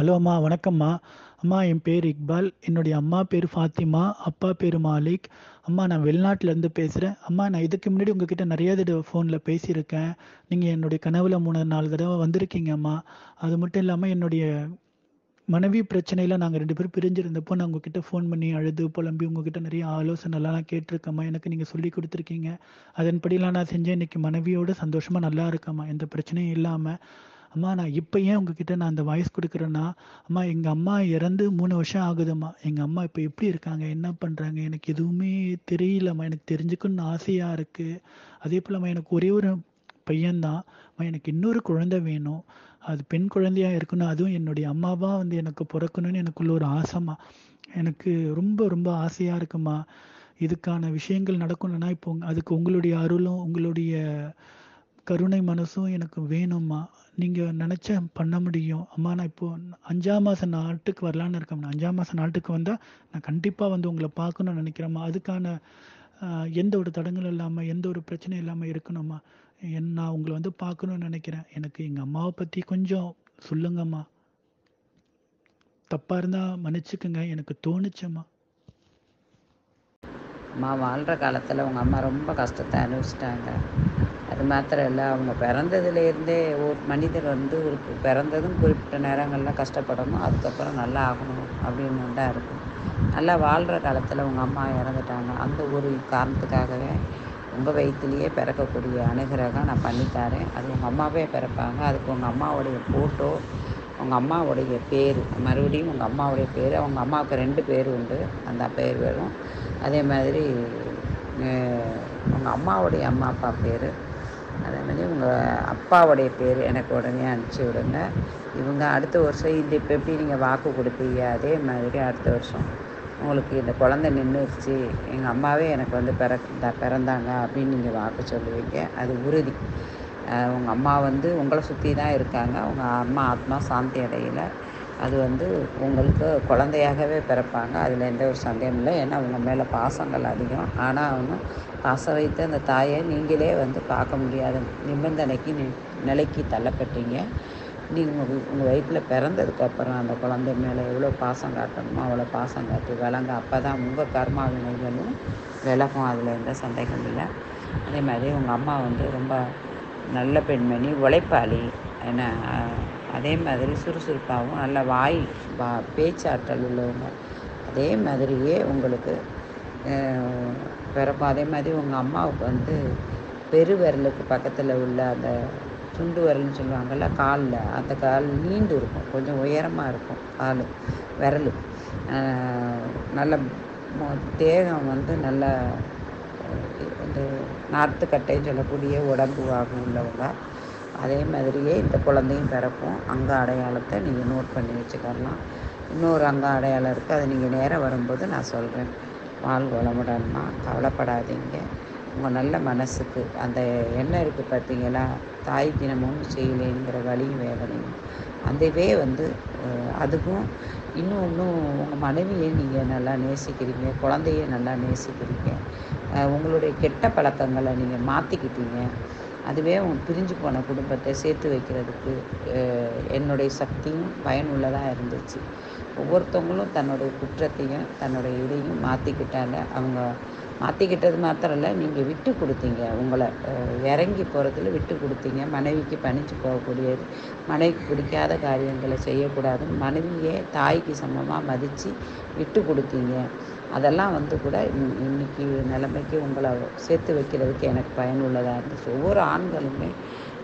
Hello அம்மா, வணக்கம்மா. அம்மா, என் பேர் இக்பால். என்னுடைய அம்மா பேர் ஃபாத்திமா, அப்பா பேர் மாலிக். அம்மா, நான் வெளிநாட்டிலேருந்து பேசுகிறேன். அம்மா, நான் இதுக்கு முன்னாடி உங்ககிட்ட நிறைய தடவை ஃபோனில் பேசியிருக்கேன். நீங்கள் என்னுடைய கனவுல 3-4 தடவை வந்திருக்கீங்க அம்மா. அது மட்டும் இல்லாமல் என்னுடைய மனைவி பிரச்சனையில் நாங்கள் 2 பேரும் பிரிஞ்சிருந்தப்போ நான் உங்ககிட்ட ஃபோன் பண்ணி அழுது புலம்பி உங்ககிட்ட நிறைய ஆலோசனைலாம் நான் கேட்டிருக்கேம்மா. எனக்கு நீங்கள் சொல்லி கொடுத்துருக்கீங்க. அதன்படிலாம் நான் செஞ்சேன். இன்னைக்கு மனைவியோட சந்தோஷமாக நல்லா இருக்கேம்மா, எந்த பிரச்சனையும் இல்லாமல். அம்மா, நான் இப்போ ஏன் உங்ககிட்ட நான் அந்த வாய்ஸ் கொடுக்குறேன்னா, அம்மா, எங்கள் அம்மா இறந்து 3 வருஷம் ஆகுதும்மா. எங்கள் அம்மா இப்போ எப்படி இருக்காங்க, என்ன பண்ணுறாங்க, எனக்கு எதுவுமே தெரியலம்மா. எனக்கு தெரிஞ்சுக்கணும்னு ஆசையாக இருக்குது. அதே போலம்மா, எனக்கு ஒரே ஒரு பையன்தான். அம்மா, எனக்கு இன்னொரு குழந்தை வேணும். அது பெண் குழந்தையா இருக்கணும். அதுவும் என்னுடைய அம்மாவா வந்து எனக்கு பிறக்கணும்னு எனக்குள்ள ஒரு ஆசைம்மா. எனக்கு ரொம்ப ரொம்ப ஆசையாக இருக்குமா. இதுக்கான விஷயங்கள் நடக்கணும்னா இப்போ அதுக்கு உங்களுடைய அருளும் உங்களுடைய கருணை மனசும் எனக்கு வேணும்மா. நீங்கள் நினச்ச பண்ண முடியும் அம்மா. நான் இப்போ 5ஆம் மாதம் நாட்டுக்கு வரலான்னு இருக்கேம்மா. 5ஆம் மாதம் நாட்டுக்கு வந்தால் நான் கண்டிப்பாக வந்து உங்களை பார்க்கணும்னு நினைக்கிறேம்மா. அதுக்கான எந்த ஒரு தடங்களும் இல்லாமல் எந்த ஒரு பிரச்சனையும் இல்லாமல் இருக்கணும்மா. நான் உங்களை வந்து பார்க்கணும்னு நினைக்கிறேன். எனக்கு எங்கள் அம்மாவை பற்றி கொஞ்சம் சொல்லுங்கம்மா. தப்பாக இருந்தால் மன்னிச்சுக்குங்க, எனக்கு தோணுச்சம்மா. அம்மா வாழ்கிற காலத்தில் உங்கள் அம்மா ரொம்ப கஷ்டத்தை அனுபவிச்சிட்டாங்க. அது மாத்திரம் இல்லை, அவங்க பிறந்ததுலேருந்தே ஒரு மனிதர் வந்து ஒரு பிறந்ததும் குறிப்பிட்ட நேரங்களில் கஷ்டப்படணும், அதுக்கப்புறம் நல்லா ஆகணும் அப்படின்னு தான் இருக்கும். நல்லா வாழ்கிற காலத்தில் உங்கள் அம்மா இறந்துட்டாங்க. அந்த ஒரு காரணத்துக்காகவே உங்கள் வயிற்றுலேயே பிறக்கக்கூடிய அனுகிரகம் நான் பண்ணித்தரேன். அது உங்கள் அம்மாவே பிறப்பாங்க. அதுக்கு உங்கள் அம்மாவுடைய ஃபோட்டோ, உங்கள் அம்மாவுடைய பேர், மறுபடியும் உங்கள் அம்மாவுடைய பேர், அவங்க அம்மாவுக்கு 2 பேர் உண்டு, அந்த பேர் வரும். அதே மாதிரி உங்கள் அம்மாவுடைய அம்மா அப்பா பேர், அதே மாதிரி உங்கள் அப்பாவுடைய பேர் எனக்கு உடனே அனுப்பிச்சி விடுங்க. இவங்க அடுத்த வருஷம் இது இப்போ எப்படி நீங்கள் வாக்கு கொடுப்பீங்க, அதே மாதிரி அடுத்த வருஷம் உங்களுக்கு இந்த குழந்தை நின்றுச்சு, எங்கள் அம்மாவே எனக்கு வந்து பிறந்தாங்க அப்படின்னு நீங்கள் வாக்கு சொல்லுவீங்க. அது உறுதி. உங்கள் அம்மா வந்து உங்களை சுற்றி தான் இருக்காங்க. உங்கள் அம்மா ஆத்மா சாந்தி அடையலை. அது வந்து உங்களுக்கு குழந்தையாகவே பிறப்பாங்க. அதில் எந்த ஒரு சந்தேகம் இல்லை. ஏன்னா உங்கள் மேலே பாசங்கள் அதிகம். ஆனால் அவங்க பாசம் வைத்த அந்த தாயை நீங்களே வந்து பார்க்க முடியாத நிபந்தனைக்கு நிலைக்கு தள்ளப்பட்டீங்க. நீங்கள் உங்கள் வயிற்றில் பிறந்ததுக்கப்புறம் அந்த குழந்தை மேலே எவ்வளோ பாசம் காட்டணுமோ அவ்வளோ பாசம் காட்டி வளங்க. அப்போ தான் உங்கள் கர்மா வினைகளும் விலகும். அதில் எந்த சந்தேகம் இல்லை. அதே மாதிரி உங்கள் அம்மா வந்து ரொம்ப நல்ல பெண்மணி, உழைப்பாளி. ஏன்னா அதே மாதிரி சுறுசுறுப்பாகவும் நல்ல பேச்சாற்றல் உள்ளவங்க. அதே மாதிரியே உங்களுக்கு பிறக்கும். அதே மாதிரி உங்கள் அம்மாவுக்கு வந்து பெருவிரலுக்கு பக்கத்தில் உள்ள அந்த சுண்டு விரல்னு சொல்லுவாங்கள்ல, காலில், அந்த கால் நீண்டு இருக்கும், கொஞ்சம் உயரமாக இருக்கும் கால் விரல். நல்ல தேகம் வந்து நல்ல இந்த நார்த்துக்கட்டைன்னு சொல்லக்கூடிய உடம்பு வாகம் உள்ளவங்க. அதே மாதிரியே இந்த குழந்தையும் பிறக்கும். அங்க அடையாளத்தை நீங்கள் நோட் பண்ணி வச்சுக்கலாம். இன்னொரு அங்க அடையாளம் இருக்குது, அது நீங்கள் நேரம் வரும்போது நான் சொல்கிறேன். வாழ்க வளமுடன்மா, கவலைப்படாதீங்க. உங்கள் நல்ல மனசுக்கு அந்த எண்ணம் இருக்குது பார்த்தீங்களா, தாய் தினமும் செய்யலைங்கிற வலியும் வேதனையும், அதுவே வந்து அதுக்கும் இன்னும் உங்கள் மனைவியை நீங்கள் நல்லா நேசிக்கிறீங்க, குழந்தைய நல்லா நேசிக்கிறீங்க. உங்களுடைய கெட்ட பழக்கங்களை நீங்கள் மாற்றிக்கிட்டீங்க. அதுவே பிரிஞ்சு போன குடும்பத்தை சேர்த்து வைக்கிறதுக்கு என்னுடைய சக்தியும் பயனுள்ளதாக இருந்துச்சு. ஒவ்வொருத்தவங்களும் தன்னுடைய குற்றத்தையும் தன்னுடைய இதையும் மாற்றிக்கிட்டால, அவங்க மாற்றிக்கிட்டது மாத்திரம் இல்லை, நீங்கள் விட்டு கொடுத்தீங்க. உங்களை இறங்கி போகிறதுல விட்டு கொடுத்தீங்க. மனைவிக்கு பணிச்சு போகக்கூடியது, மனைவிக்கு பிடிக்காத காரியங்களை செய்யக்கூடாதுன்னு மனைவியே தாய்க்கு சமமாக மதித்து விட்டு கொடுத்தீங்க. அதெல்லாம் வந்து கூட இன்னைக்கு நிலைமைக்கு உங்களை சேர்த்து வைக்கிறதுக்கு எனக்கு பயனுள்ளதாக இருந்துச்சு. ஒவ்வொரு ஆண்களுமே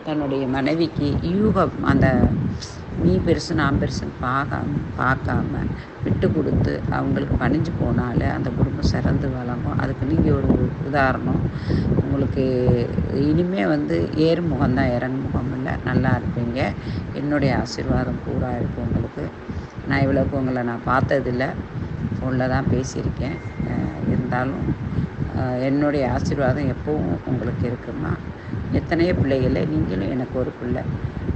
தன்னுடைய மனைவிக்கு அந்த நீ பெருசு நான் பெருசுன்னு பார்க்காம விட்டு கொடுத்து அவங்களுக்கு பணிஞ்சு போனாலே அந்த குடும்பம் சிறந்து வழங்கும். அதுக்கு நீங்கள் ஒரு உதாரணம். உங்களுக்கு இனிமேல் வந்து ஏறுமுகம்தான், இறங்குமுகம் இல்லை. நல்லா இருப்பீங்க. என்னுடைய ஆசீர்வாதம் பூரா இருக்குது உங்களுக்கு. நான் இவ்வளோக்கு உங்களை நான் பார்த்ததில்லை, ஃபோனில் தான் பேசியிருக்கேன். இருந்தாலும் என்னுடைய ஆசீர்வாதம் எப்பவும் உங்களுக்கு இருக்குமா. எத்தனையோ பிள்ளைகளே, நீங்களும் எனக்கு ஒரு பிள்ளை.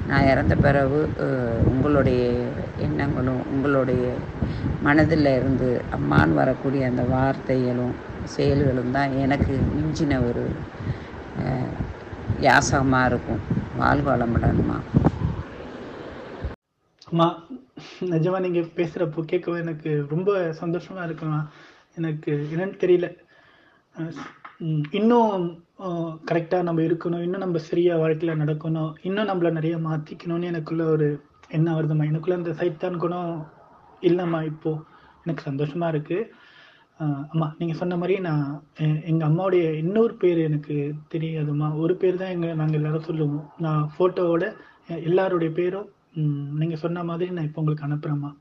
நான் இறந்த பிறகு உங்களுடைய எண்ணங்களும் உங்களுடைய மனதில் இருந்து அம்மான்னு வரக்கூடிய அந்த வார்த்தைகளும் செயல்களும் தான் எனக்கு மிஞ்சின ஒரு யாசகமாக இருக்கும். வாழ்க வளமுடன்மா. அம்மா, நிஜமா நீங்க பேசுறப்போ கேட்கவே எனக்கு ரொம்ப சந்தோஷமா இருக்குமா. எனக்கு என்னன்னு தெரியல. இன்னும் கரெக்டா நம்ம இருக்கணும், இன்னும் நம்ம சரியா வாழ்க்கையில நடக்கணும், இன்னும் நம்மள நிறைய மாத்திக்கணும்னு எனக்குள்ள ஒரு எண்ணம் வருதுமா. எனக்குள்ள அந்த சைத்தான் குணம் இல்லைம்மா இப்போ. எனக்கு சந்தோஷமா இருக்கு. அம்மா நீங்க சொன்ன மாதிரி நான் எங்க அம்மாவுடைய இன்னொரு பேர் எனக்கு தெரியாதுமா. ஒரு பேர் தான் நாங்க எல்லாரும் சொல்லுவோம். நான் போட்டோவோட எல்லாருடைய பேரும் நீங்க சொன்ன மாதிரி நான் இப்போ உங்களுக்கு அனுப்புறேம்மா.